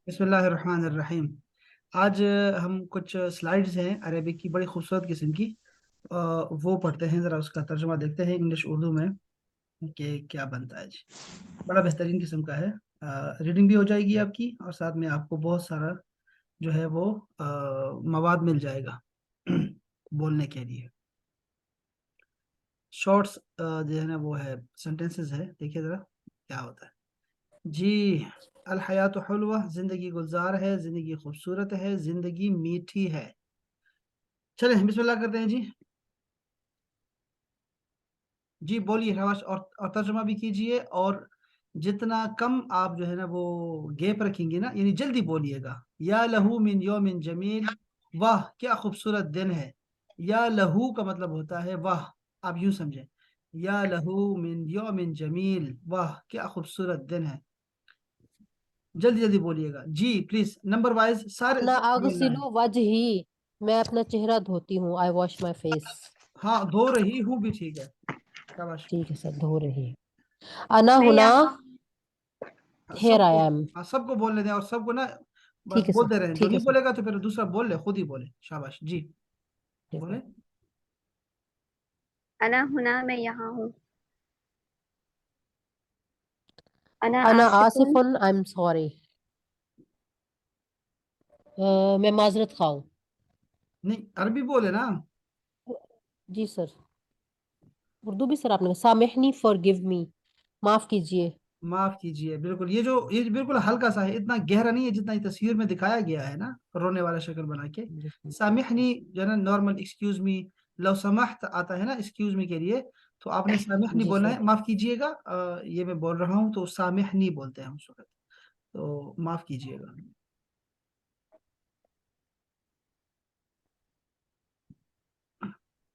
बिस्मिल्लाहिर्रहमानिर्रहीम। आज हम कुछ स्लाइड्स हैं अरेबिक की, बड़ी खूबसूरत किस्म की। वो पढ़ते हैं, ज़रा उसका तर्जुमा देखते हैं इंग्लिश उर्दू में कि क्या बनता है जी। बड़ा बेहतरीन किस्म का है। रीडिंग भी हो जाएगी आपकी, और साथ में आपको बहुत सारा जो है वो मवाद मिल जाएगा बोलने के लिए। शॉर्ट्स जो है ना वो है, सेंटेंसेस है, देखिए ज़रा क्या होता है जी। अल हयात हुल्वा, जिंदगी गुलजार है, जिंदगी खूबसूरत है, जिंदगी मीठी है। चलें बिस्मिल्लाह करते हैं जी। जी बोलिए शाबाश, और तर्जुमा भी कीजिए। और जितना कम आप जो है ना वो गैप रखेंगे ना, यानी जल्दी बोलिएगा। या लहू मिन यौमिन जमील, वाह क्या खूबसूरत दिन है। या लहू का मतलब होता है वाह, आप यूं समझें। या लहू मिन यौमिन जमील, वाह क्या खूबसूरत दिन है। जल्दी जल्दी बोलिएगा जी प्लीज, नंबर वाइज सारे अना सब बोलना है। अगसिलु वजही, मैं अपना चेहरा धोती हूँ। आई वॉश माई फेस। हाँ, धो रही हूँ भी ठीक है, शाबाश। ठीक है सर, धो रही। अना मैं हुना, यहाँ हाँ, हेयर आई सबको, एम। हाँ सबको बोलने दें, और सबको ना बस ठीक है सर, बोलते रहें। जो ठीक है नहीं सर, बोलेगा तो फिर दूसरा बोल ले, खुद ही बोले, शाबाश जी। ठीक बोले। है। अना हुना, मैं यहाँ हूँ। अना अना आसिफुन, आसिफुन, आई एम सॉरी। मैं माजरत खाऊं। नहीं, अरबी बोले ना। जी सर। उर्दू भी सर आपने, सामिहनी, फॉरगिव मी, माफ कीजिए। माफ कीजिए, बिल्कुल। ये बिल्कुल हल्का सा है, इतना गहरा नहीं है जितना ये तस्वीर में दिखाया गया है ना, रोने वाला शक्ल बना के। जी सर। सामिहनी जो है ना, नॉर्मल एक्सक्यूज मी, लो समहत आता है ना एक्सक्यूज मी के लिए, तो आपने सामिहनी जी बोलना सर। है, माफ कीजिएगा। ये मैं बोल रहा हूँ तो सामिहनी बोलते हैं उस वक्त, तो माफ कीजिएगा।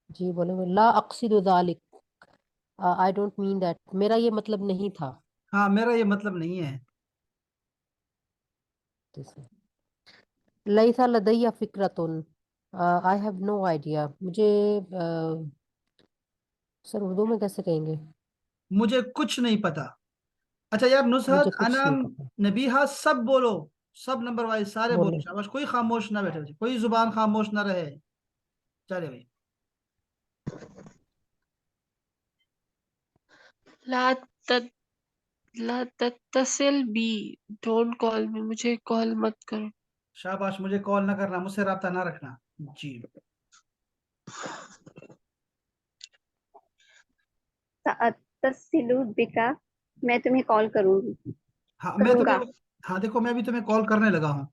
जी बोले, ला अक़सिदु ज़ालिक, आई डोंट मीन दैट, मेरा ये मतलब नहीं था। हाँ, मेरा ये मतलब नहीं है। जी सर। लईसा लदय्या फिक्रतुन, आई हैव नो आइडिया, मुझे सर उर्दू में कैसे कहेंगे? मुझे कुछ नहीं पता। अच्छा यार, मुझे नुसरत, कुछ नहीं अनम, पता। नबीहा, सब बोलो। सब नंबर वाइज सारे बोलो, बोले। शाबाश। कोई खामोश ना बैठे, कोई जुबान खामोश ना रहे। चले भाई। ला तत ला तत्तसिल बी, डोंट कॉल मी, मुझे कॉल मत करो। शाबाश, मुझे कॉल ना करना, मुझसे राब्ता ना रखना जी। तसिलु बिका, मैं तुम्हें कॉल करूंगी, हाँ मैं तुम्हें, करूंगा। हाँ देखो, मैं भी तुम्हें कॉल करने लगा हूँ।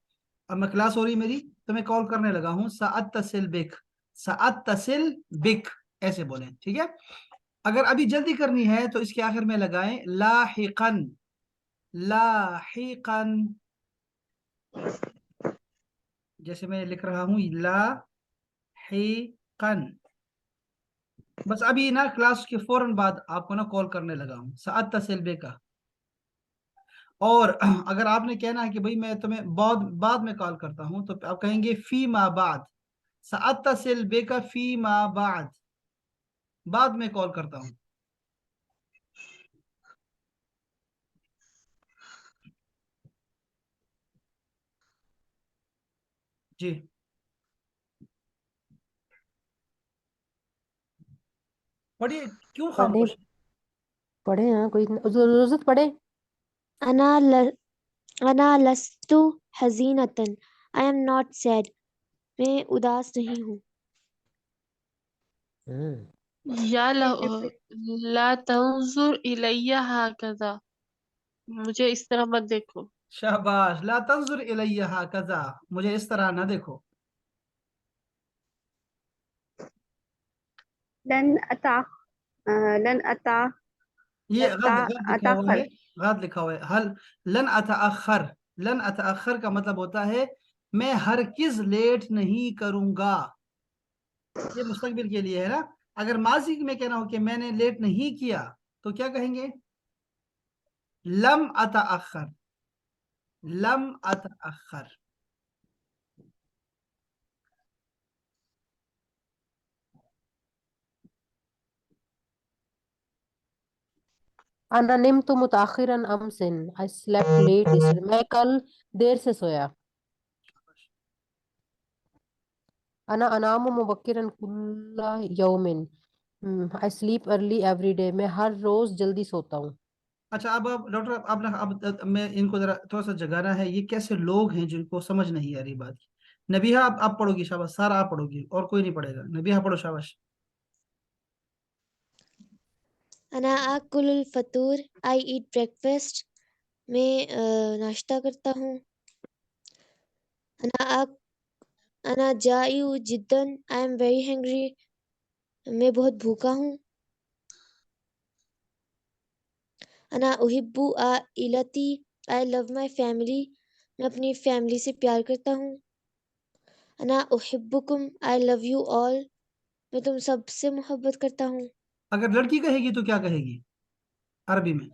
अब मैं क्लास हो रही मेरी, तुम्हें कॉल करने लगा हूँ। साअत तसिल बिक, साअत तसिल बिक, ऐसे बोलें, ठीक है। अगर अभी जल्दी करनी है तो इसके आखिर में लगाएं लाहिकन, लाहिकन, जैसे मैं लिख रहा हूँ लाहिकन। बस अभी ना क्लास के फौरन बाद आपको ना कॉल करने लगा हूँ, साअत तसिल बिका। और अगर आपने कहना है कि भाई मैं तुम्हें बाद बाद में कॉल करता हूं, तो आप कहेंगे फी मा बाद, सअत्तसिल बेका फी मा बाद, बाद में कॉल करता हूं जी। पढ़िए, क्यों पढ़े, खामोश? पढ़े हैं, कोई जरूरत पढ़े। أنا ل... أنا لست حزينة. I am not sad. मैं उदास नहीं हूँ. हम्म। या ला, मैं अपने ला तंजुर इलैया हाकज़ा, मुझे इस तरह मत देखो। शाबाश, ला तंजुर इलैया हाकज़ा, मुझे इस तरह ना देखो। लन अता लन अता ये लता गलत गलत लिखा हुआ है, अताखर। गलत लिखा हुआ है। हल लन अतअखर, लन अतअखर का मतलब होता है मैं हरगिज लेट नहीं करूंगा। ये मुस्तकबिल के लिए है ना। अगर माजी में कहना हो कि मैंने लेट नहीं किया, तो क्या कहेंगे? लम अतअखर, लम अतअखर। انا نمت متاخرا امس. I slept late yesterday. میں کل دیر سے سویا. انا انام مبکرا کل یوم. I sleep early every day. میں ہر روز جلدی سوتا ہوں. اچھا اب ڈاکٹر اب میں ان کو ذرا تھوڑا سا جگانا ہے. یہ کیسے لوگ ہیں جن کو سمجھ نہیں آ رہی بات کی؟ نبیہا آپ پڑھو گی. شاباش. سارا آپ پڑھو گی اور کوئی نہیں پڑھے گا. نبیہا پڑھو. شاباش. انا آکل الفطور. I eat breakfast. میں ناشتہ کرتا ہوں. انا جائع جدا. I am very hungry. میں بہت بھوکا ہوں. انا احب عائلتی. I love my family. میں اپنی فیملی سے پیار کرتا ہوں. انا احبکم. I love you all. میں تم سب سے محبت کرتا ہوں. اگر لڑکی کہے گی تو کیا کہے گی عربی میں؟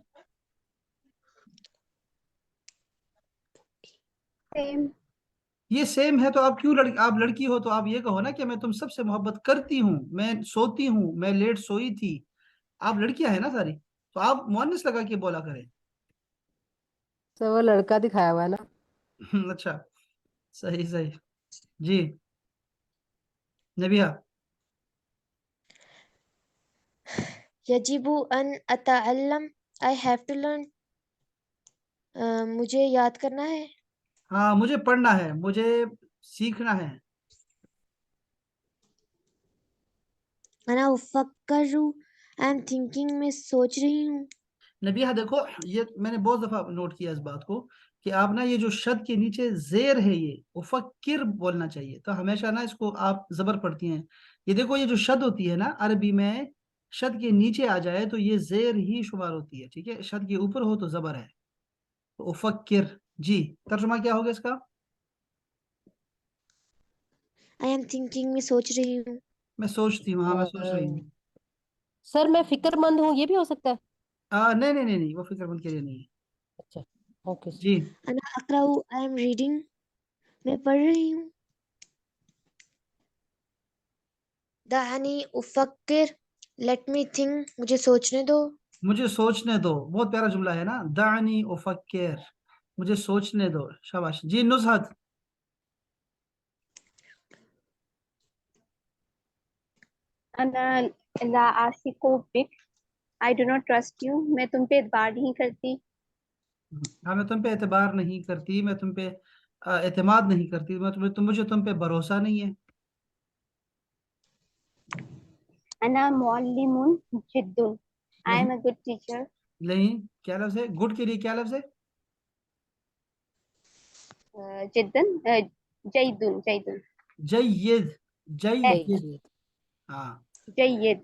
same. یہ سیم ہے تو آپ کیوں آپ لڑکی ہو تو آپ یہ کہو نا کہ میں تم سب سے محبت کرتی ہوں. میں سوتی ہوں. میں لیٹ سوئی تھی. آپ لڑکیاں ہیں نا ساری, تو آپ مؤنث لگا کے بولا کریں. سر وہ لڑکا دکھایا ہوا ہے نا. اچھا صحیح صحیح. جی نبیہا. یجب ان اتعلم. I have to learn. مجھے یاد کرنا ہے. ہاں مجھے پڑھنا ہے. مجھے سیکھنا ہے. انا افکر. I am thinking. میں سوچ رہی ہوں. نبیہا دیکھو, یہ میں نے بہت دفعہ نوٹ کیا اس بات کو کہ آپ نا یہ جو شد کے نیچے زیر ہے یہ افکر بولنا چاہیے. تو ہمیشہ نا اس کو آپ زبر پڑھتی ہیں. یہ دیکھو یہ جو شد ہوتی ہے نا عربی میں, شد کے نیچے آ جائے تو یہ زیر ہی شمار ہوتی ہے. ٹھیک ہے, شد کے اوپر ہو تو زبر ہے. تو افکر. جی ترجمہ کیا ہوگا اس کا؟ I am thinking. میں سوچ رہی ہوں. میں سوچتی ہوں. ہاں میں سوچ رہی ہوں. سر میں فکر مند ہوں, یہ بھی ہو سکتا ہے. نہیں نہیں نہیں نہیں, وہ فکر مند کے لیے نہیں ہے. اچھا اوکے سر. جی انا اقرأ. I am reading. میں پڑھ رہی ہوں. دعنی افکر. Let me think. مجھے سوچنے دو. مجھے سوچنے دو. بہت پیارا جملہ ہے نا, دعنی افکر, مجھے سوچنے دو. شاباش. جی نزہت. انا لا آثق بک. I do not trust you. میں تم پہ اعتبار نہیں کرتی. ہاں میں تم پہ اعتبار نہیں کرتی. میں تم پہ اعتماد نہیں کرتی. مجھے تم پہ بھروسہ نہیں ہے. انا معلم جد. I am نہیں a good teacher. نہیں, کیا لفظ ہے گڈ کے لیے؟ کیا لفظ ہے؟ جدن جیدن جیدن جید. جید. جی. ہاں جید.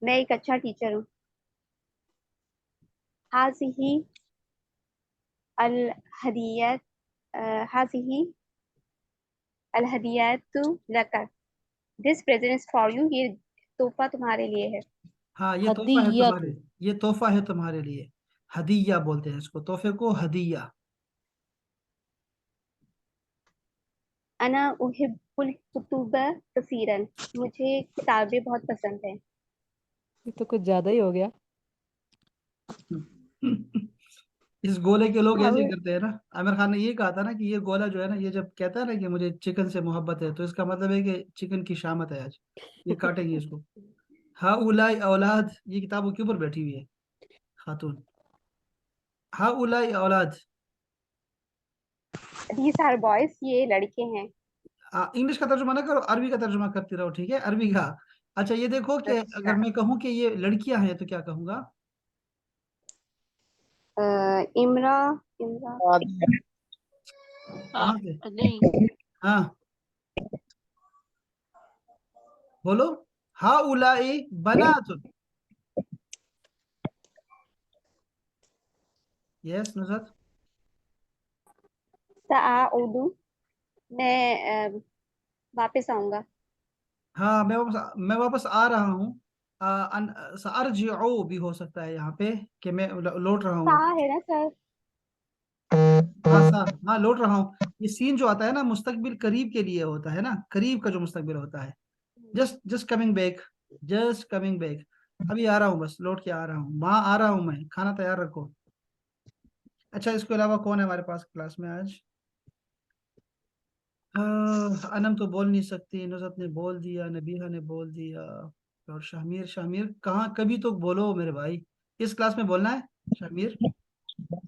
میں ایک اچھا ٹیچر ہوں. ہذه الہدیات. ہذه الہدیات لک. دس present is for you. یہ تحفہ تمہارے لیے ہے. ہاں, یہ تحفہ ہے ہدیہ. تمہارے, یہ تحفہ ہے تمہارے لیے. ہدیہ بولتے ہیں اس کو, تحفے کو ہدیہ. انا احب الکتب کثیرا. مجھے کتابیں بہت پسند ہیں. یہ تو کچھ زیادہ ہی ہو گیا. اس گولے کے لوگ ایسے ہی کرتے ہیں نا. عامر خان نے یہ کہا تھا نا کہ یہ گولا جو ہے نا, یہ جب کہتا ہے نا کہ مجھے چکن سے محبت ہے, تو اس کا مطلب ہے کہ چکن کی شامت ہے آج, یہ کاٹیں گے اس کو. ہا اولائی اولاد, یہ کتابوں کے اوپر بیٹھی ہوئی ہے خاتون. ہا اولائی اولاد. These are boys. یہ لڑکے ہیں. انگلش کا ترجمہ نہ کرو, عربی کا ترجمہ کرتی رہو. ٹھیک ہے, عربی کا. اچھا یہ دیکھو کہ اچھا. اگر میں کہوں کہ یہ لڑکیاں ہیں تو کیا کہوں گا؟ امرا. امرا. کہاں سے؟ نہیں ہاں بولو. ہا اولائی بنات. یس نظر. ساعود. میں واپس آؤں گا. ہاں میں واپس آ رہا ہوں. سارجعو بھی ہو سکتا ہے یہاں پہ کہ میں لوٹ رہا ہوں. ہے نا سر. ہاں لوٹ رہا ہوں. یہ سین جو آتا ہے نا مستقبل قریب کے لیے ہوتا ہے نا, قریب کا جو مستقبل ہوتا ہے. Just coming back. Just coming back. ابھی آ رہا ہوں, بس لوٹ کے آ رہا ہوں, وہاں آ رہا ہوں میں, کھانا تیار رکھو. اچھا اس کے علاوہ کون ہے ہمارے پاس کلاس میں آج؟ انم تو بول نہیں سکتی, نصرت نے بول دیا, نبیہہ نے بول دیا, اور شامیر کہاں, کبھی تو بولو میرے بھائی, اس کلاس میں بولنا ہے شامیر,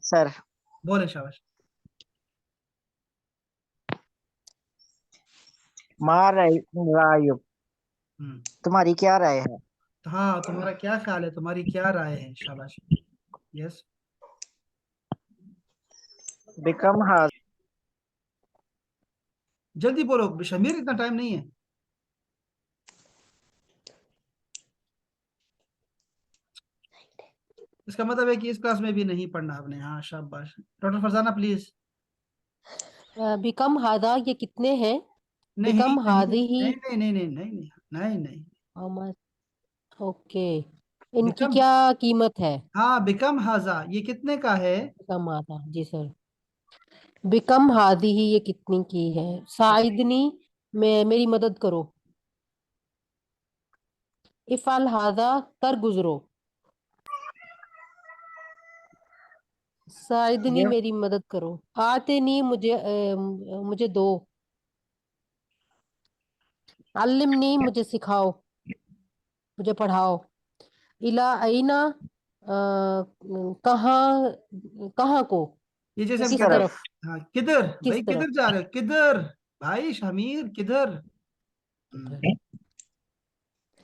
سر بولے شاباش. رائے ہم، تمہاری کیا رائے ہے؟ ہاں تمہارا کیا خیال ہے, تمہاری کیا رائے ہے, شاباش. یس بیکم ہاز جلدی بولو شامیر, اتنا ٹائم نہیں ہے. اس کا مطلب ہے کہ اس کلاس میں بھی نہیں پڑھنا آپ نے. ہاں شاباش. Doctor Farzana please. بیکم ہادہ یہ کتنے ہیں؟ نہیں بیکم نہیں ہادی ہی نہیں نہیں نہیں نہیں نہیں نہیں. اوکے، ان کی بیکم, کیا قیمت ہے؟ ہاں بیکم ہاضا یہ کتنے کا ہے؟ بیکم ہادہ جی سر. بیکم ہادی ہی یہ کتنی کی ہے؟ ساعدنی میں میری مدد کرو. افعل ہادہ کر گزرو. ساعدنی یہ میری مدد کرو. آتنی مجھے دو. علمنی مجھے سکھاؤ، مجھے پڑھاؤ. الا اینا کہاں، کہاں کو، یہ جیسے یا ہم کس کہتے طرف طرف، ہیں, ہاں کدھر کس بھائی, طرف. کدھر جا رہے ہو, کدھر بھائی شامیر کدھر.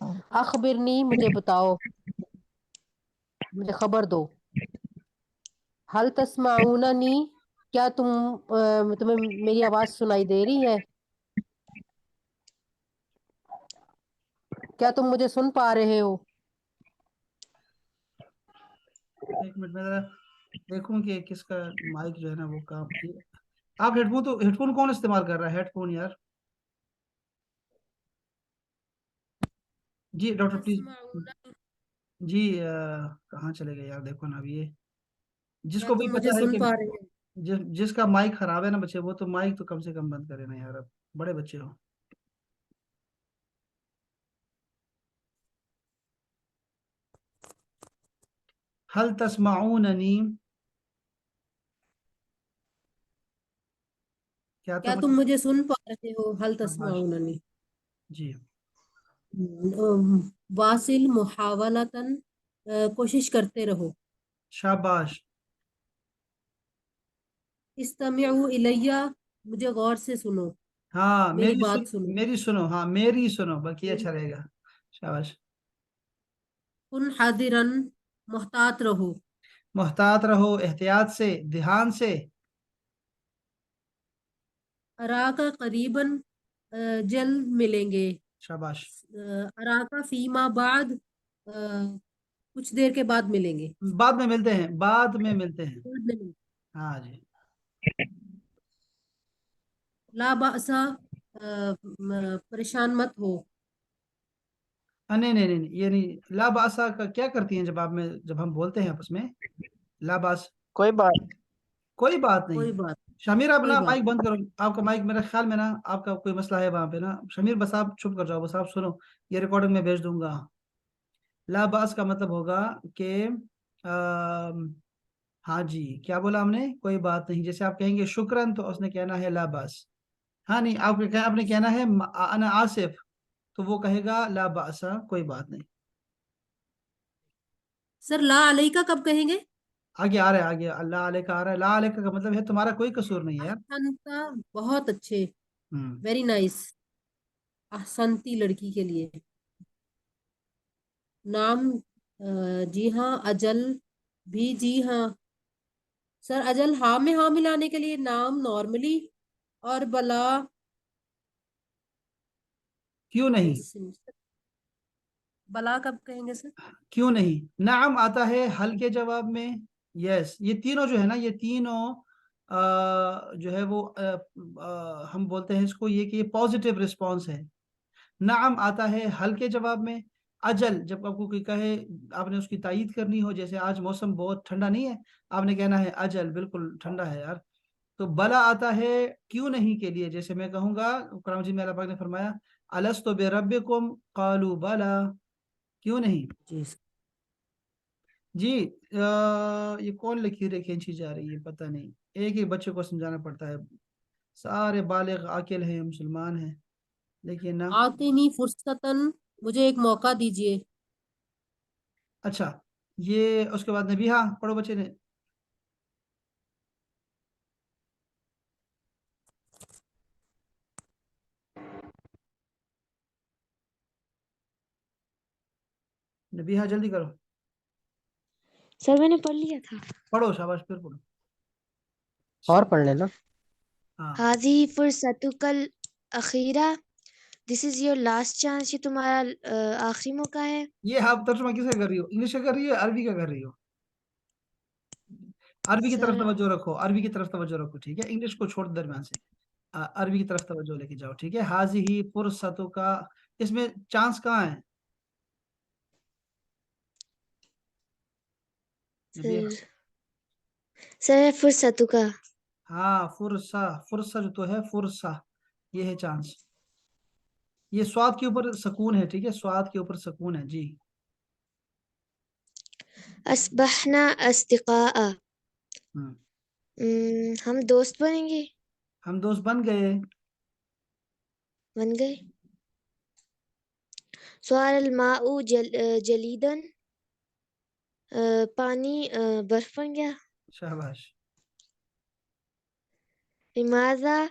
ہم، اخبرنی مجھے بتاؤ، مجھے خبر دو. حل تسمعوننی کیا تمہیں میری آواز سنائی دے رہی ہے؟ کیا تم مجھے سن پا رہے ہو؟ ایک منٹ میں ذرا دیکھوں کہ کس کا مائک جو ہے نا وہ کام. آپ ہیڈ فون کون استعمال کر رہا ہے, ہیڈ فون یار. جی ڈاکٹر پلیز. جی کہاں چلے گئے یار, دیکھو نا اب یہ جس کیا کو بھی تم مجھے پتا ہے سن کہ پا رہے ہو؟ جس کا مائک خراب ہے نا بچے, وہ تو مائک تو کم سے کم بند کرے نا یار, اب بڑے بچے ہو. حل تسمعوننی, کیا کیا تم تم مجھے سن پا رہے ہو؟ حل شاباش. تسمعوننی. جی واصل محاولتاً کوشش کرتے رہو. شاباش. استمعوا الیہ مجھے غور سے سنو، ہاں میری بات سنو. میری سنو, ہاں میری سنو, باقی اچھا رہے گا. شاباش. کن حاضرن محتاط رہو. محتاط رہو, احتیاط سے, دھیان سے. اراکا قریباً جلد ملیں گے. شاباش. اراکا فیما بعد کچھ دیر کے بعد ملیں گے. بعد میں ملتے ہیں, بعد میں ملتے ہیں. بعد میں ملیں گے. ہاں جی. لا بأسا پریشان مت ہو. نہیں نہیں نہیں, یہ نہیں. لا باسا کا کیا کرتی ہیں جب ہم بولتے ہیں آپس میں لا باس؟ کوئی بات کوئی بات نہیں. کوئی بات شمیر آپ کوئی نا بات مائک بند کرو, آپ کا مائک میرے خیال میں نا آپ کا کوئی مسئلہ ہے وہاں پہ نا. شمیر بس آپ چپ کر جاؤ, بس آپ سنو, یہ ریکارڈنگ میں بھیج دوں گا. لا باس کا مطلب ہوگا کہ ہاں جی, کیا بولا ہم نے؟ کوئی بات نہیں. جیسے آپ کہیں گے شکرن تو اس نے کہنا ہے لا باس. ہاں نہیں, آپ نے کہنا ہے انا آصف, تو وہ کہے گا لا باسا, کوئی بات نہیں. سر لا علیکہ کب کہیں گے؟ آگے آ رہا ہے, آگے اللہ علیہ کا آ رہا ہے. لا علیہ کا مطلب ہے تمہارا کوئی قصور نہیں ہے یار. احسنتا بہت اچھے، ہم، ویری نائس. احسنتی لڑکی کے لیے. نام جی ہاں. اجل بھی جی ہاں. سر اجل ہاں میں ہاں ملانے کے لیے نام نارملی، اور بلا کیوں نہیں, بلا کب کہیں گے سر؟ کیوں نہیں. نعم آتا ہے حل کے جواب میں. یس, یہ تینوں جو ہے نا, یہ تینوں جو ہے وہ ہم بولتے ہیں اس کو یہ کہ یہ پازیٹیو رسپانس ہے. نعم آتا ہے حل کے جواب میں. اجل جب آپ کو کوئی کہے, آپ نے اس کی تائید کرنی ہو, جیسے آج موسم بہت ٹھنڈا نہیں ہے, آپ نے کہنا ہے اجل بالکل ٹھنڈا ہے یار. تو بلا آتا ہے کیوں نہیں کے لیے, جیسے میں کہوں گا قرآن مجید میں اللہ پاک نے فرمایا الستو بربکم قالوا بلا, क्यों नहीं जी सर। जी। ये कौन लकीरें खींची जा रही है पता नहीं, एक ही बच्चे को समझाना पड़ता है, सारे बालिग आकिल हैं, मुसलमान हैं, लेकिन ना। आतिनी फुर्सतन, मुझे एक मौका दीजिए। अच्छा, ये उसके बाद नबीहा पढ़ो बच्चे ने। नबीहा जल्दी करो, सर मैंने पढ़ लिया था। पढ़ो, शाबाश, फिर पढ़ो। और पढ़ लेना। हाँ, हाजी फुर्सतुकल अखीरा, this is your last chance, ये तुम्हारा आखिरी मौका है। ये आप तर्जुमा किसका कर रही हो, इंग्लिश का कर रही हो, अरबी का कर रही हो? अरबी की तरफ सर तवज्जो रखो, अरबी की तरफ तवज्जो रखो, ठीक है, इंग्लिश को छोड़ दो दरम्यान से। अरबी की तरफ तवज्जो लेके जाओ, ठीक है। हाजी ही फुर्सतों का, इसमें चांस कहाँ है नबीहा? Sir sir फुर्सतुका। हाँ, फुर्सा, फुर्सा जो तो है, फुर्सा, ये है चांस। ये स्वाद के ऊपर सुकून है, ठीक है, स्वाद के ऊपर सुकून है जी। अस्बहना अस्तिक़ा, हम्म, हम दोस्त बनेंगे, हम दोस्त बन गए। बन गए। स्वाल माऊ जलीदन, पानी बर्फ बन गया। शाबाश। लिमाज़ा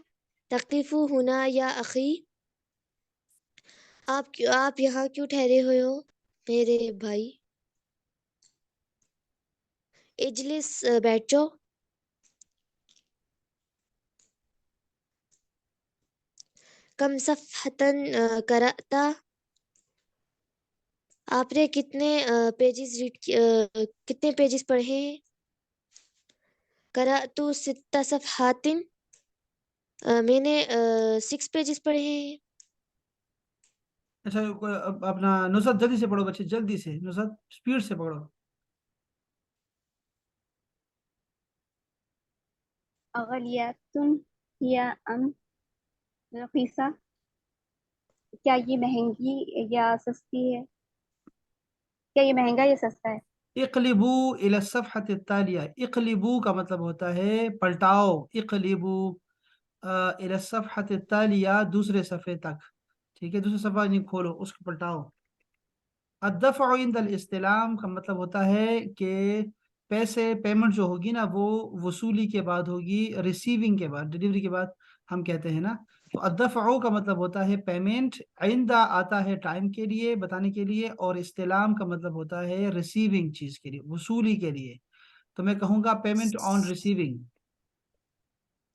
तक़िफ़ु हुना या अख़ी, आप यहाँ क्यों ठहरे हुए हो मेरे भाई। इजलिस बैठ जाओ। कम सफ़हतन करअता, आपने कितने पेजेस पढ़े हैं। करअतु सित्ता सफ़हातिन, मैंने 6 पेजेस पढ़े हैं। अच्छा, अपना नुसरत जल्दी से पढ़ो बच्चे, जल्दी से, नुसरत स्पीड से पढ़ो। अगलियतुन हिया अम रखीसा, क्या ये महंगी या सस्ती है, क्या ये महंगा या सस्ता है। इक़लिबू इला सफ़हत तालिया, इक़लिबू का मतलब होता है पलटाओ, इक़लिबू इला सफ़हत तालिया, दूसरे सफ़े तक, ठीक है, दूसरा सफ़ा नहीं खोलो, उसको पलटाओ। अद्दफ़अ इंदल इस्तिलाम का मतलब होता है कि पैसे, पेमेंट जो होगी ना वो वसूली के बाद होगी, रिसीविंग के बाद, डिलीवरी के बाद हम कहते हैं ना। तो अद्दफ़अ का मतलब होता है पेमेंट, आइंदा आता है टाइम के लिए, बताने के लिए, और इस्तिलाम का मतलब होता है रिसीविंग चीज़ के लिए, वसूली के लिए। तो मैं कहूँगा पेमेंट ऑन रिसीविंग।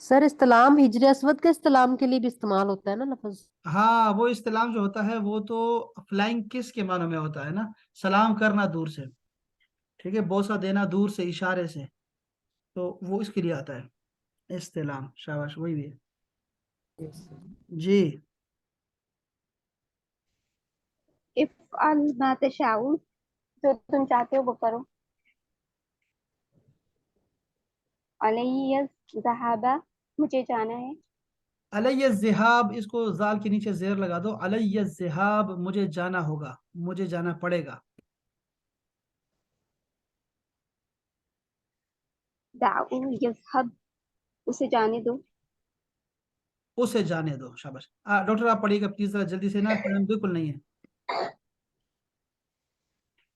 सर इस्तेलाम हिजर असवद के इस्तेलाम के लिए भी इस्तेमाल होता है ना लफ्ज। हाँ, वो इस्तिलाम जो होता है वो तो फ्लाइंग किस के मानों में होता है ना, सलाम करना दूर से, ठीक है, बोसा देना दूर से, इशारे से, तो वो इसके लिए आता है इस्तेलाम। शाबाश, वही भी है जी। इफ़अल मा तशाऊन, जो तुम चाहते हो वो करो। अलैया ज़हाबा, मुझे जाना है। अलैय ज़िहाब, इसको जाल के नीचे जेर लगा दो, अलैय ज़िहाब, मुझे जाना होगा, मुझे जाना पड़ेगा। दाऊ यज़हब, उसे जाने दो। उसे जाने दो, शाबाश। डॉक्टर आप पढ़िएगा प्लीज जरा जल्दी से ना, टाइम बिल्कुल नहीं है।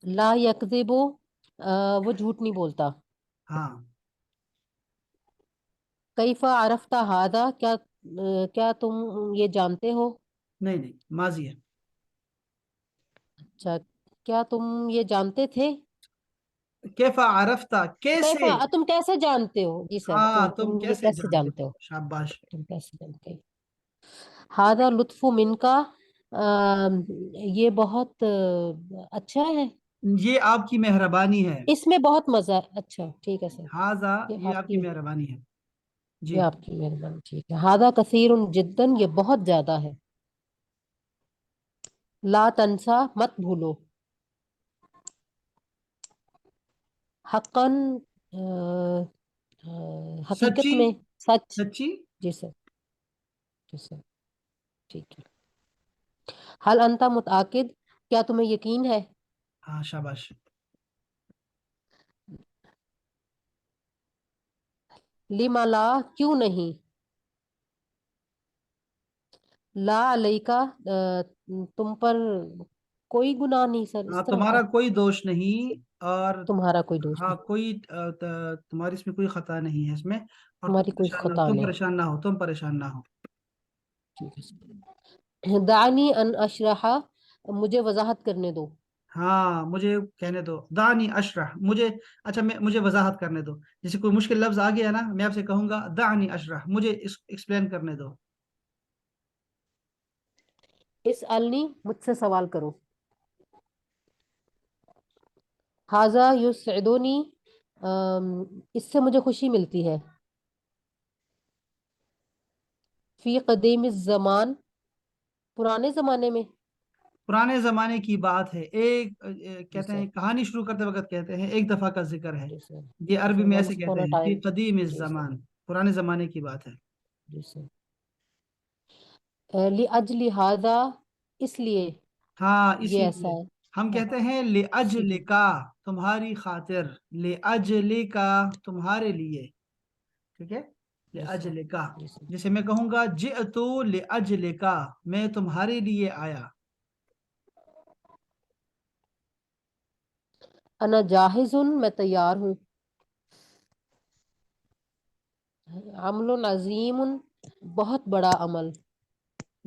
ला यकज़िबु, वो झूठ नहीं बोलता। हाँ, कैफा अरफ्ता हादा, क्या तुम ये जानते हो। नहीं नहीं, माजी है। अच्छा, क्या तुम ये जानते थे। कैफा आरफ्ता, कैसे। तुम कैसे जानते हो, जी सर, हाँ, तुम तुम ये कैसे कैसे जानते जानते हो, हो। शाबाश। तुम कैसे जानते हो। हादा लुत्फु मिनका, ये बहुत अच्छा है। ये आपकी मेहरबानी है। इसमें बहुत मजा है। अच्छा ठीक है सर। हाजा, ये ये आपकी आपकी मेहरबानी है ये जी। आपकी मेहरबानी, ठीक है। हादा कसीरुन जिद्दन, ये बहुत ज्यादा है। ला तंसा, मत भूलो। हक्कन, हकीकत सच्ची, में, सच। सच्ची। जी सर, जी सर, ठीक है। हल अंता मुतआकिद, क्या तुम्हें यकीन है। हाँ शाबाश। लिमा ला, क्यों नहीं। ला अलैका, तुम पर कोई गुनाह नहीं सर, इस हाँ तरह तुम्हारा का। कोई दोष नहीं, और तुम्हारा कोई दोष हाँ नहीं, कोई तुम्हारी इसमें कोई खता नहीं है इसमें, और तुम्हारी कोई खता तुम नहीं। परेशान ना हो, तुम परेशान ना हो। ठीक है सर। दानी अन अशरहा, मुझे वजाहत करने दो। हाँ मुझे कहने दो, दानी अशरह, मुझे, अच्छा मैं, मुझे वजाहत करने दो। जैसे कोई मुश्किल लफ्ज आ गया ना, मैं आपसे कहूंगा दानी अशरह, मुझे एक्सप्लेन करने दो। इस अलनी, मुझसे सवाल करो। हाजा युसइदुनी, इससे मुझे खुशी मिलती है। फी कदीम ज़मान, पुराने जमाने में। पुराने जमाने की बात है, एक जी कहते सर। हैं कहानी शुरू करते वक्त कहते हैं एक दफा का जिक्र है। जी सर। ये जी अरबी सर, में वंस ऐसे अपॉन कहते अ हैं फी टाइम। कदीम जी सर। जमान, पुराने जमाने की बात है। जी सर। लि अजली हाजा, इसलिए हाँ ये ऐसा इसीलिए है। हम हाँ, कहते हैं ले अजले इसीलिए। का, तुम्हारी खातिर, ले अजले का, तुम्हारे लिए। ठीक है, ले जी सर। अजले का। जी सर। जैसे मैं कहूंगा जिअतु ले अजले का, मैं तुम्हारे लिए आया। अना जाहिजुन, मैं तैयार हूँ। अमलुन अजीमुन, बहुत बड़ा अमल।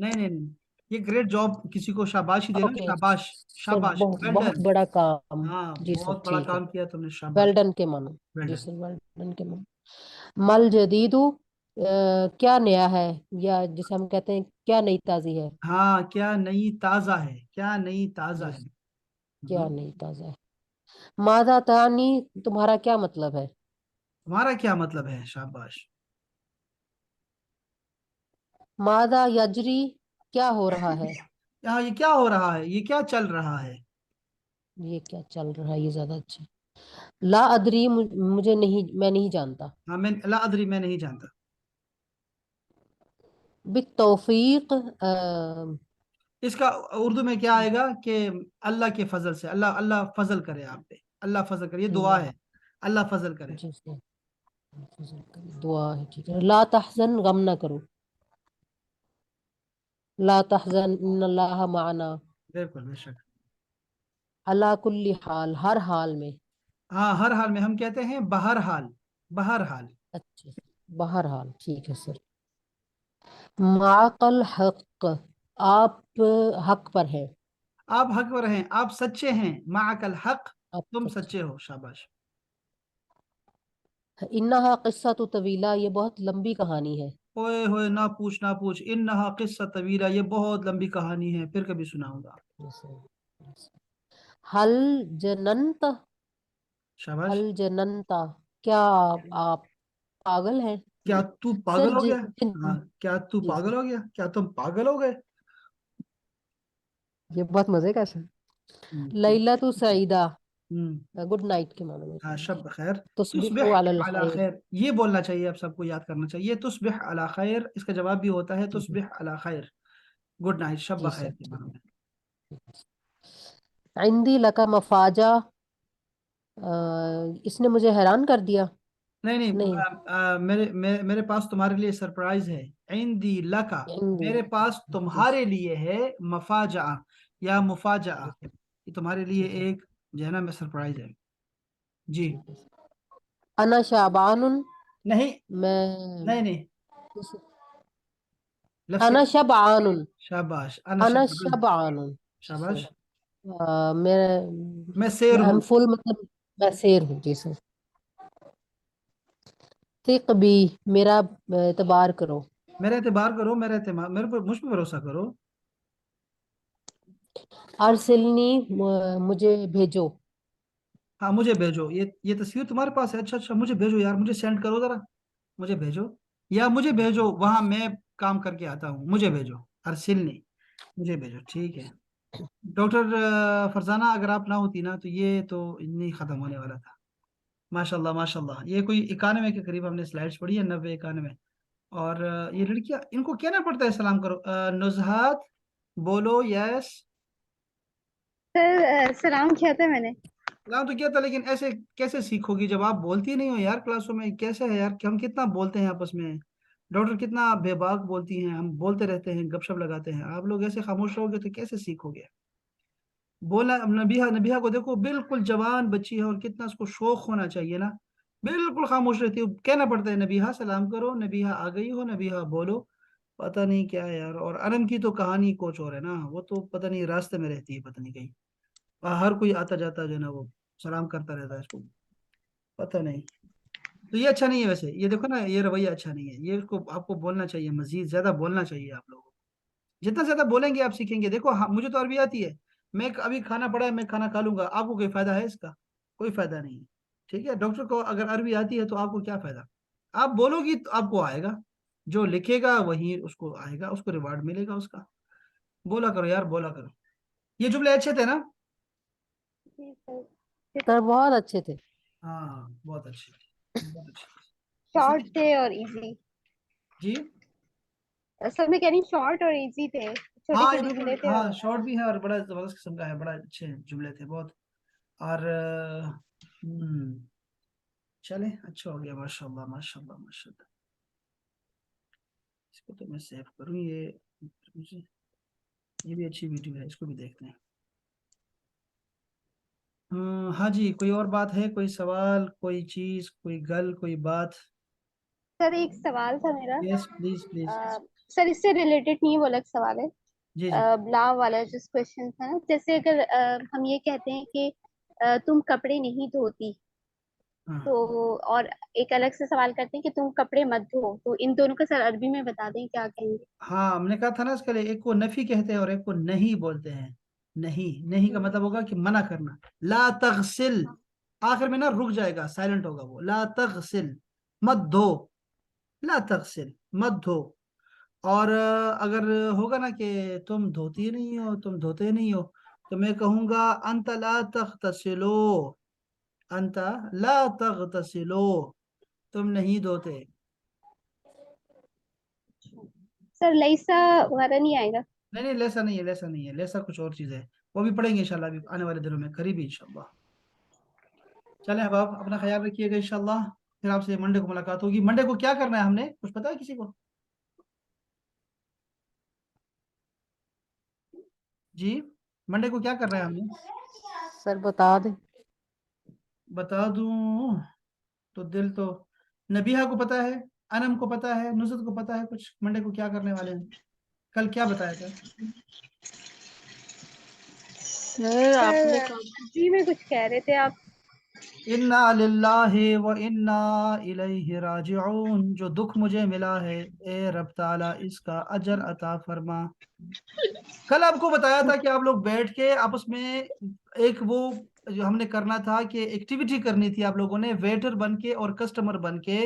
नहीं नहीं नहीं, ये ग्रेट जॉब, किसी को शाबाशी देना, ओके शाबाश, सर, शाबाश, वेल बहुत डन। बड़ा काम। हाँ जी सर, बहुत बड़ा ठीक है। काम किया तुमने, वेल शाबाश, डन के मानो। वेल जी डन। सर, वेल डन के मानो। मल जदीदु, क्या नया है, या जिसे हम कहते हैं क्या नई ताजी है। हाँ क्या नई ताजा है, क्या नई ताजा जी है। सर, क्या नई ताजा है। मादा तानी, तुम्हारा क्या मतलब है। तुम्हारा क्या मतलब है, शाबाश। मादा यजरी, क्या हो रहा है। यहाँ ये क्या हो रहा है, ये क्या चल रहा है। ये क्या चल रहा है, ये ज्यादा अच्छा है। ला अदरी, मुझे नहीं, मैं नहीं जानता। हाँ मैं ला अदरी, मैं नहीं जानता। बितौफीक, इसका उर्दू में क्या आएगा कि अल्लाह के फजल से, अल्लाह अल्लाह फजल करे आप पे, अल्लाह फजल करे, ये दुआ है, अल्लाह फजल करे। जी सर, दुआ है, ठीक है। ला तहजन, गम ना करो। ला तहजन इन्नल्लाह माना। बिल्कुल बेशक। अला कुल्ली हाल, हर हाल में। हाँ हर हाल में, हम कहते हैं बहर हाल, बहर हाल। अच्छा, बहर हाल, ठीक है सर। माकल हक, आप हक पर हैं। आप हक पर हैं, आप सच्चे हैं, माअकल हक, आप तुम सच्चे। सच्चे हो, शाबाश। इन्नहा किस्सा तो तवीला, ये बहुत लंबी कहानी है। ओए होए, ना पूछ ना पूछ, इन्नहा किस्सा तवीला, ये बहुत लंबी कहानी है, फिर कभी सुनाऊंगा। जैसे हल जनंत, हल शाबाश। जनंता, क्या आप पागल हैं। क्या तू सर पागल हो गया। हाँ क्या तू जी सर, पागल हो गया, क्या तुम पागल हो गए। ये बहुत मजे का है सर। ठीक। लैला तू सईदा, हम्म। गुड नाइट के मानो में। हाँ शब खैर। तुस्बिहु तुस्बिह अलल अला खैर। खैर, ये बोलना चाहिए, आप सबको याद करना चाहिए, तुस्बिह अला खैर, इसका जवाब भी होता है जी सर। तुस्बिह अला खैर, गुड नाइट, शब जी खैर सर, के ठीक मानो में। है। इंदी लका मफाजा, इसने मुझे हैरान कर दिया। नहीं नहीं, नहीं, मेरे पास तुम्हारे लिए सरप्राइज है। इंदी लका, इंदी। मेरे पास जी तुम्हारे लिए है, मफाजा या मुफाजा, सर, ये तुम्हारे लिए ठीक है। एक जो है ना, मैं सरप्राइज है। जी। ठीक है सर। अना शाबानुन, नहीं मैं। नहीं नहीं, लफ्ज अना शबानुन, शाबाश, अना अना शबान, शबानुन। जी सर। शाबाश। मैं शेर मैं हूँ। हम फुल, मतलब मैं शेर हूँ। जी सर। तिक भी, मेरा एतबार करो। मेरा एतबार करो, मेरा एतमाद, मेरे पर, मुझ पर भरोसा करो। अरसिलनी, मुझे भेजो। हाँ मुझे भेजो, ये तस्वीर तुम्हारे पास है, अच्छा अच्छा, मुझे भेजो यार, मुझे सेंड करो जरा, मुझे भेजो, या मुझे भेजो वहां मैं काम करके आता हूँ, मुझे भेजो, अरसिलनी, मुझे भेजो, ठीक है। डॉक्टर फरजाना, अगर आप ना होती ना, तो ये तो नहीं खत्म होने वाला था। माशाल्लाह माशाल्लाह, ये कोई 91 के करीब हमने स्लाइड्स पढ़ी है, 90 91। और ये लड़कियां, इनको कहना पड़ता है सलाम करो, नुजहात बोलो यस। सर सलाम किया था मैंने। सलाम तो किया था, लेकिन ऐसे कैसे सीखोगी जब आप बोलती नहीं हो यार क्लासों में? कैसे है यार कि हम कितना बोलते हैं आपस में, डॉक्टर कितना बेबाक बोलती हैं, हम बोलते रहते हैं, गपशप लगाते हैं, आप लोग ऐसे खामोश रहोगे तो कैसे सीखोगे? बोला। नबिहा, नबिहा को देखो, बिल्कुल जवान बच्ची है और कितना उसको शौक होना चाहिए ना, बिल्कुल खामोश रहती है। कहना पड़ता है नबिहा सलाम करो, नबिहा आ गई हो, नबिहा बोलो। पता नहीं क्या है यार। और अनम की तो कहानी कुछ और है ना, वो तो पता नहीं रास्ते में रहती है, पता नहीं कहीं हर कोई आता जाता जो है ना वो सलाम करता रहता है इसको, पता नहीं। तो ये अच्छा नहीं है वैसे, ये देखो ना, ये रवैया अच्छा नहीं है, ये उसको आपको बोलना चाहिए, मजीद ज्यादा बोलना चाहिए आप लोगों को। जितना ज्यादा बोलेंगे आप सीखेंगे। देखो हाँ, मुझे तो अरबी आती है, मैं अभी खाना पड़ा है, मैं खाना खा लूंगा, आपको कोई फायदा है इसका? कोई फायदा नहीं है। ठीक है, डॉक्टर को अगर अरबी आती है तो आपको क्या फायदा? आप बोलोगी तो आपको आएगा, जो लिखेगा वही उसको आएगा, उसको रिवार्ड मिलेगा उसका। बोला करो यार, बोला करो। ये जुमले अच्छे थे ना? जी सर, सर बहुत अच्छे थे। हाँ बहुत अच्छे, बहुत अच्छे। शॉर्ट इसी थे और इजी। जी। सर मैं कह रही शॉर्ट और इजी थे, छोटे हाँ ये छोटे बिल्कुल, जुमले थे हाँ और शॉर्ट भी है और बड़ा जबरदस्त किस्म का है, बड़ा अच्छे जुमले थे बहुत। और चले, अच्छा हो गया, माशाल्लाह माशाल्लाह माशाल्लाह। इसको तो मैं सेव करूँ, ये मुझे, ये भी अच्छी वीडियो है, इसको भी देखते हैं। हाँ जी, कोई और बात है? कोई सवाल, कोई चीज, कोई गल, कोई बात? सर एक सवाल था मेरा। Yes please please. सर इससे रिलेटेड नहीं, वो अलग सवाल है। जी जी। ला वाला जो क्वेश्चन था ना, जैसे अगर हम ये कहते हैं कि तुम कपड़े नहीं धोती, हाँ तो और एक अलग से सवाल करते हैं कि तुम कपड़े मत धो, तो इन दोनों का सर अरबी में बता दें क्या कहेंगे? हाँ, हमने कहा था ना इसके लिए, एक को नफी कहते हैं और एक को नहीं बोलते हैं। नहीं, नहीं का मतलब होगा कि मना करना। ला तगसिल, आखिर में ना रुक जाएगा, साइलेंट होगा वो। ला तगसिल, मत धो। ला तगसिल, मत धो। और अगर होगा ना कि तुम धोती नहीं हो, तुम धोते नहीं हो, तो मैं कहूंगा अंत ला तगतसिलो, अंत ला तगतसिलो, तुम नहीं धोते। सर लईसा वगैरह नहीं आएगा? नहीं नहीं, लेसा नहीं है, लेसा नहीं है, लेसा कुछ और चीज है। वो भी पढ़ेंगे इंशाल्लाह अभी आने वाले दिनों में, करीबी इंशाल्लाह। चले अब आप अपना ख्याल रखिएगा इंशाल्लाह, फिर आपसे मंडे को मुलाकात होगी। मंडे को क्या करना है हमने, कुछ पता है किसी को? जी, मंडे को क्या करना है हमने? सर बता दे। बता दूं तो दिल तो, नबीहा को पता है, अनम को पता है, नुसरत को पता है कुछ मंडे को क्या करने वाले हैं? कल क्या बताया था? सर आपने सर कहा जी में कुछ कह रहे थे आप। इन्ना लिल्लाहि व इन्ना इलैहि राजिऊन, जो दुख मुझे मिला है, ए रब ताला इसका अजर अता फरमा। कल आपको बताया था कि आप लोग बैठ के आपस में एक वो जो हमने करना था कि एक्टिविटी करनी थी, आप लोगों ने वेटर बन के और कस्टमर बन के,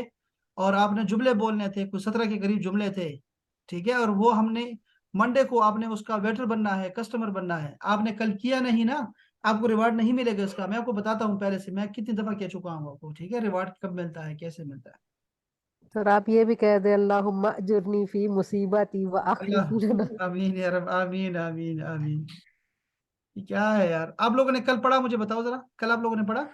और आपने जुमले बोलने थे, कुछ 17 के करीब जुमले थे। ठीक है, और वो हमने मंडे को आपने उसका वेटर बनना है, कस्टमर बनना है। आपने कल किया नहीं ना, आपको रिवार्ड नहीं मिलेगा इसका। मैं आपको बताता हूँ पहले से, मैं कितनी दफा कह चुका हूँ आपको। ठीक है, रिवार्ड कब मिलता है, कैसे मिलता है। सर आप ये भी कह दे, अल्लाहुम्मा अजुरनी फी मुसीबती व अखलिफनी लना। अल्लाह आमीन या रब, आमीन आमीन आमीन। ये क्या है यार, आप लोगों ने कल पढ़ा, मुझे बताओ जरा, कल आप लोगों ने पढ़ा?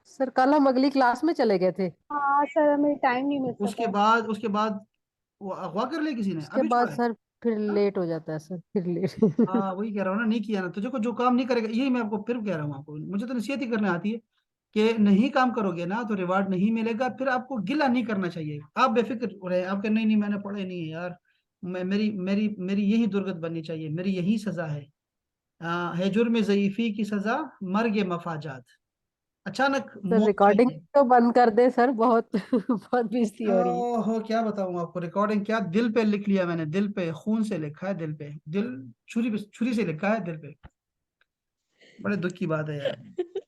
सर कल हम अगली क्लास में चले गए थे। हाँ सर हमें टाइम नहीं मिल उसके सका। बाद, उसके बाद वो अगवा कर लिया किसी ने, उसके अभी बाद छोड़ा है? सर फिर हाँ लेट हो जाता है सर, फिर लेट। हाँ, वही कह रहा हूँ ना, नहीं किया ना तो देखो, जो काम नहीं करेगा, यही मैं आपको फिर कह रहा हूँ, आपको मुझे तो नसीहत ही करने आती है कि नहीं काम करोगे ना तो रिवार्ड नहीं मिलेगा। फिर आपको गिला नहीं करना चाहिए, आप बेफिक्र रहे, आप कह नहीं नहीं मैंने पढ़ा ही नहीं है यार, मैं मेरी मेरी मेरी यही दुर्गत बननी चाहिए, मेरी यही सजा है जुर्म ज़ईफी की सजा, मर्ग मफाजात। अचानक सर मौत रिकॉर्डिंग चाहिए। तो बंद कर दे सर, बहुत बहुत बेइज्जती हो रही है। ओहो, क्या बताऊं आपको, रिकॉर्डिंग क्या, दिल पे लिख लिया मैंने, दिल पे खून से लिखा है, दिल पे, दिल छुरी से लिखा है दिल पे। बड़े दुख की बात है यार।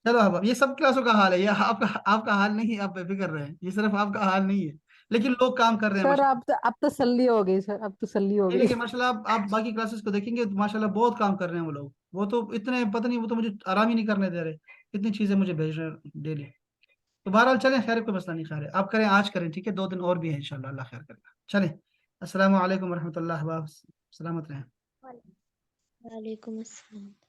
चलो अब ये सब क्लासों का हाल है, ये आपका आपका हाल नहीं है, आप बेफिक्र रहे, ये सिर्फ आपका हाल नहीं है, लेकिन लोग काम कर रहे हैं सर माशाल्लाह। अब तसल्ली हो गई सर, अब तसल्ली हो नहीं गई। लेकिन माशाल्लाह, आप बाकी क्लासेस को देखेंगे तो माशाल्लाह बहुत काम कर रहे हैं वो लोग, वो तो इतने पता नहीं, वो तो मुझे आराम ही नहीं करने दे रहे, इतनी चीजें मुझे भेज रहे हैं डेली। तो बहरहाल चलें, खैर कोई मसला नहीं, खैर है, आप करें, आज करें, ठीक है, 2 दिन और भी है इंशाल्लाह, अल्लाह खैर करेगा। चलें, अस्सलाम वालेकुम रहमतुल्लाह, सलामत रहें। وعلیکم السلام.